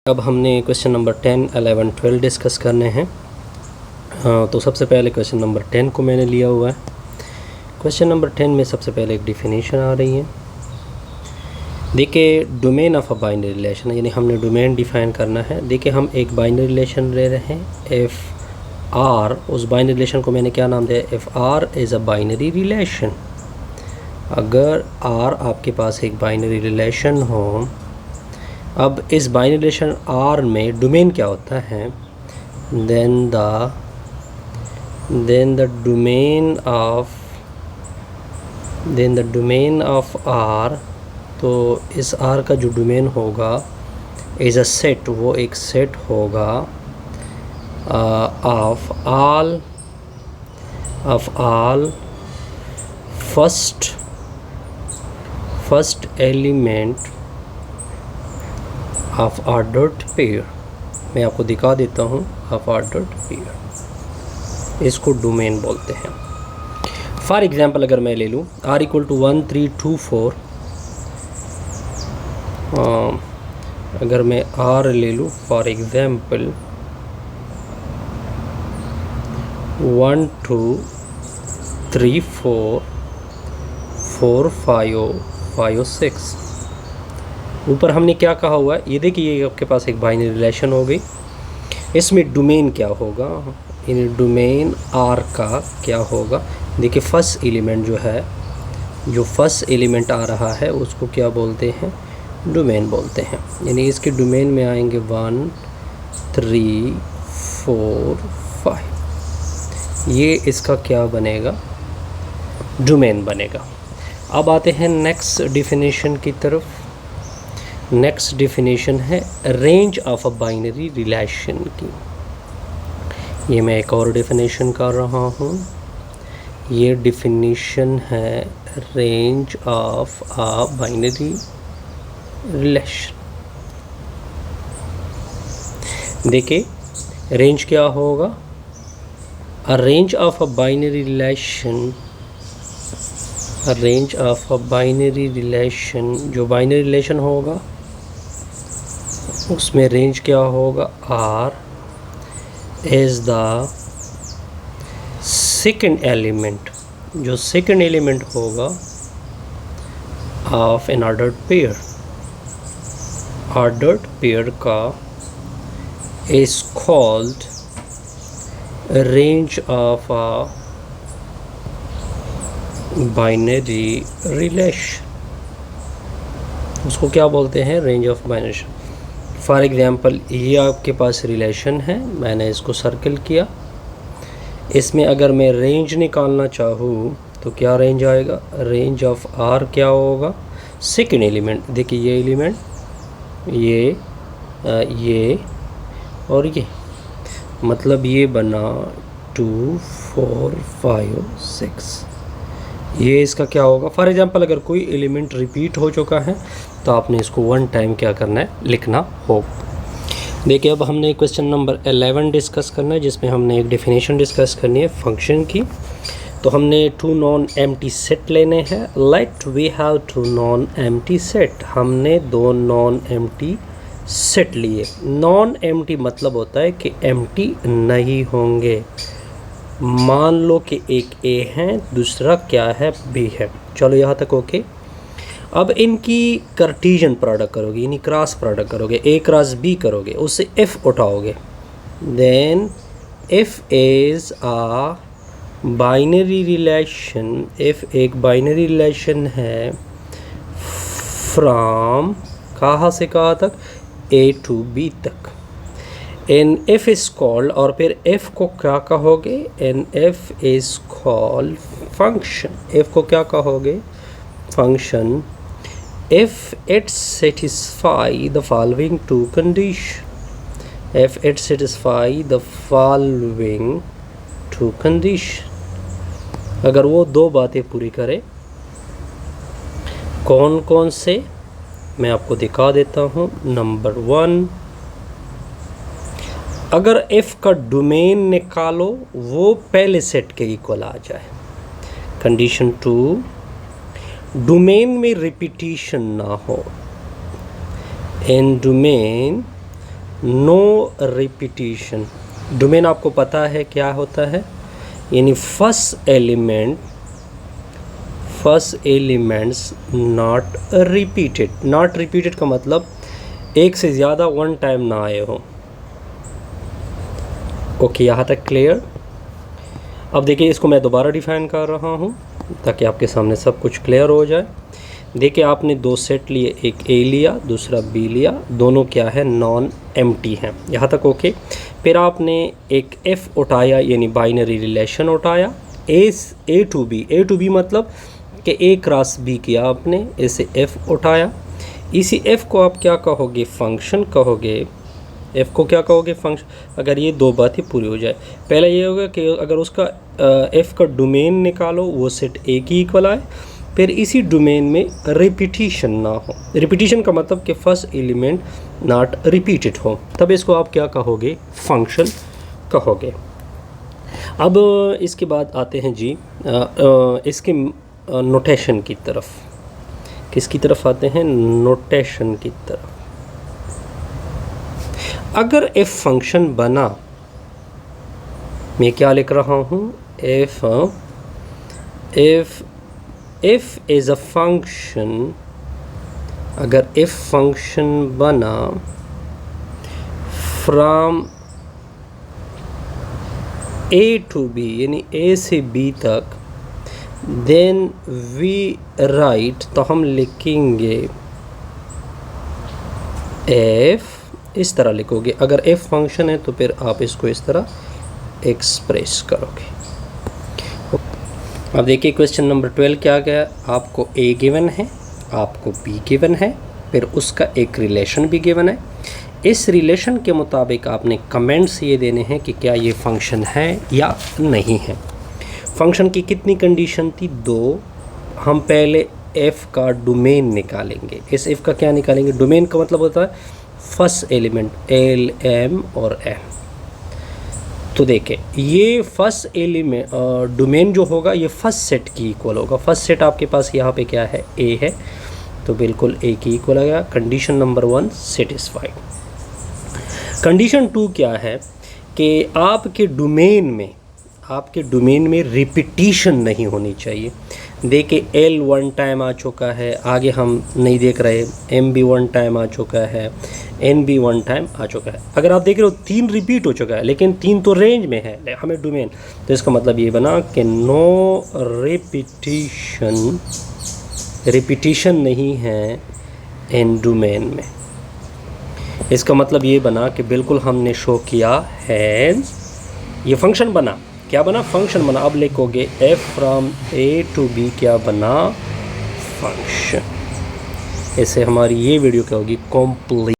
अब हमने question number 10, 11, 12 discuss करने हैं। तो सबसे पहले क्वेश्चन नंबर 10 को मैंने लिया हुआ है। क्वेश्चन नंबर 10 में सबसे पहले एक डिफिनीशन आ रही है। देखिए, domain of a binary relation, यानी हमने डोमेन डिफाइन करना है। देखिए, हम एक बाइनरी रिलेशन ले रहे हैं एफ आर। उस बाइनरी रिलेशन को मैंने क्या नाम दिया? F R is a binary relation. अगर आर आपके पास एक बाइनरी रिलेशन हो, अब इस बाइनरी रिलेशन आर में डोमेन क्या होता है? Then the domain of R, तो इस आर का जो डोमेन होगा इज़ अ सेट, वो एक सेट होगा of all first element of ordered pair. मैं आपको दिखा देता हूँ। ऑफ ऑर्डर्ड पेयर, इसको डोमेन बोलते हैं। फॉर एग्जांपल अगर मैं ले लूँ r = 1 3 2 4, अगर मैं r ले लूँ फॉर एग्जांपल 1 2 3 4 4 5 6, ऊपर हमने क्या कहा हुआ है? ये देखिए, ये आपके पास एक बाइनरी रिलेशन हो गई। इसमें डोमेन क्या होगा? इन डोमेन आर का क्या होगा? देखिए, फर्स्ट एलिमेंट जो फर्स्ट एलिमेंट आ रहा है उसको क्या बोलते हैं? डोमेन बोलते हैं। यानी इसके डोमेन में आएंगे 1 3 4 5, ये इसका क्या बनेगा? डोमेन बनेगा। अब आते हैं नेक्स्ट डिफिनेशन की तरफ। नेक्स्ट डिफिनेशन है range of a binary relation की। ये मैं एक और डिफिनेशन कर रहा हूँ। ये डिफिनेशन है range of a binary relation. देखिए, रेंज क्या होगा? A range of a binary relation, a range of a binary relation, जो बाइनरी रिलेशन होगा उसमें रेंज क्या होगा? R is the second element, जो सेकेंड एलिमेंट होगा of an ordered pair. Ordered pair का is called range of a binary relation. उसको क्या बोलते हैं? Range of binary. For example, ये आपके पास रिलेशन है, मैंने इसको सर्कल किया। इसमें अगर मैं रेंज निकालना चाहूँ तो क्या रेंज आएगा? रेंज ऑफ आर क्या होगा? Second element. देखिए, ये एलिमेंट, ये और ये, मतलब ये बना 2 4 5 6, ये इसका क्या होगा? फॉर एग्जांपल, अगर कोई एलिमेंट रिपीट हो चुका है तो आपने इसको 1 टाइम क्या करना है? लिखना हो। देखिए, अब हमने क्वेश्चन नंबर 11 डिस्कस करना है, जिसमें हमने एक डेफिनेशन डिस्कस करनी है फंक्शन की। तो हमने 2 नॉन एम्प्टी सेट लेने हैं। Let we have 2 non empty set. हमने 2 नॉन एम्प्टी सेट लिए। नॉन एम्प्टी मतलब होता है कि एम्प्टी नहीं होंगे। मान लो कि एक ए है, दूसरा क्या है? बी है। चलो यहाँ तक ओके। अब इनकी कार्टेशियन प्रोडक्ट करोगे, यानी क्रॉस प्रोडक्ट करोगे, ए क्रॉस बी करोगे, उससे एफ उठाओगे। Then F is a binary relation. F एक बाइनरी रिलेशन है फ्रॉम कहाँ से कहाँ तक? ए टू बी तक। एन एफ इज़ कॉल्ड, और फिर एफ को क्या कहोगे? And F is called function. F को क्या कहोगे? Function. If it satisfy the following 2 condition. If it satisfy the following 2 condition, अगर वो 2 बातें पूरी करे। कौन कौन से? मैं आपको दिखा देता हूँ। नंबर 1, अगर f का डोमेन निकालो वो पहले सेट के इक्वल आ जाए। कंडीशन 2, डोमेन में रिपीटिशन ना हो। इन डोमेन नो रिपीटिशन। डोमेन आपको पता है क्या होता है, यानी first elements not repeated. Not repeated का मतलब एक से ज़्यादा वन टाइम ना आए हो। ओके, यहाँ तक क्लियर। अब देखिए, इसको मैं दोबारा डिफाइन कर रहा हूँ ताकि आपके सामने सब कुछ क्लियर हो जाए। देखिए, आपने दो सेट लिए, एक ए लिया दूसरा बी लिया, दोनों क्या है, नॉन एम्प्टी हैं। यहाँ तक ओके। फिर आपने एक एफ उठाया, यानी बाइनरी रिलेशन उठाया, ए टू बी मतलब कि ए क्रॉस बी किया आपने, इसे एफ उठाया। इसी एफ को आप क्या कहोगे, फंक्शन कहोगे। एफ को क्या कहोगे, फंक्शन। अगर ये दो बातें पूरी हो जाए, पहला ये होगा कि अगर उसका एफ का डोमेन निकालो, वो सेट ए की इक्वल आए, फिर इसी डोमेन में रिपीटिशन ना हो। रिपीटिशन का मतलब कि फर्स्ट एलिमेंट नॉट रिपीटेड हो, तब इसको आप क्या कहोगे, फंक्शन कहोगे। अब इसके बाद आते हैं जी इसके नोटेशन की तरफ। किसकी तरफ आते हैं, नोटेशन की तरफ। अगर एफ फंक्शन बना, मैं क्या लिख रहा हूँ, एफ इज अ फंक्शन। अगर एफ फंक्शन बना फ्रॉम ए टू बी, यानी ए से बी तक, देन वी राइट, तो हम लिखेंगे एफ, इस तरह लिखोगे। अगर एफ फंक्शन है तो फिर आप इसको इस तरह एक्सप्रेस करोगे। अब देखिए, क्वेश्चन नंबर 12 क्या गया, आपको ए गिवन है, आपको बी गिवन है, फिर उसका एक रिलेशन भी गिवन है। इस रिलेशन के मुताबिक आपने कमेंट्स ये देने हैं कि क्या ये फंक्शन है या नहीं है। फंक्शन की कितनी कंडीशन थी, 2। हम पहले एफ का डोमेन निकालेंगे। इस एफ का क्या निकालेंगे, डोमेन का मतलब होता है फर्स्ट एलिमेंट, एल एम और एम। तो देखें, ये फर्स्ट एलिमेंट डोमेन जो होगा ये फर्स्ट सेट की इक्वल होगा। फर्स्ट सेट आपके पास यहाँ पे क्या है, ए है, तो बिल्कुल ए की इक्वल आ गया। Condition number 1 satisfied. कंडीशन 2 क्या है कि आपके डोमेन में रिपीटिशन नहीं होनी चाहिए। देखिए, एल 1 टाइम आ चुका है, आगे हम नहीं देख रहे, एम भी 1 टाइम आ चुका है, एन भी 1 टाइम आ चुका है। अगर आप देख रहे हो 3 रिपीट हो चुका है, लेकिन 3 तो रेंज में है हमें डोमेन, तो इसका मतलब ये बना कि नो रिपीटिशन नहीं है इन डोमेन में। इसका मतलब ये बना कि बिल्कुल हमने शो किया है, ये फंक्शन बना, क्या बना, फंक्शन बना। अब लिखोगे F from A to B क्या बना, फंक्शन। इससे हमारी ये वीडियो क्या होगी, कंप्लीट।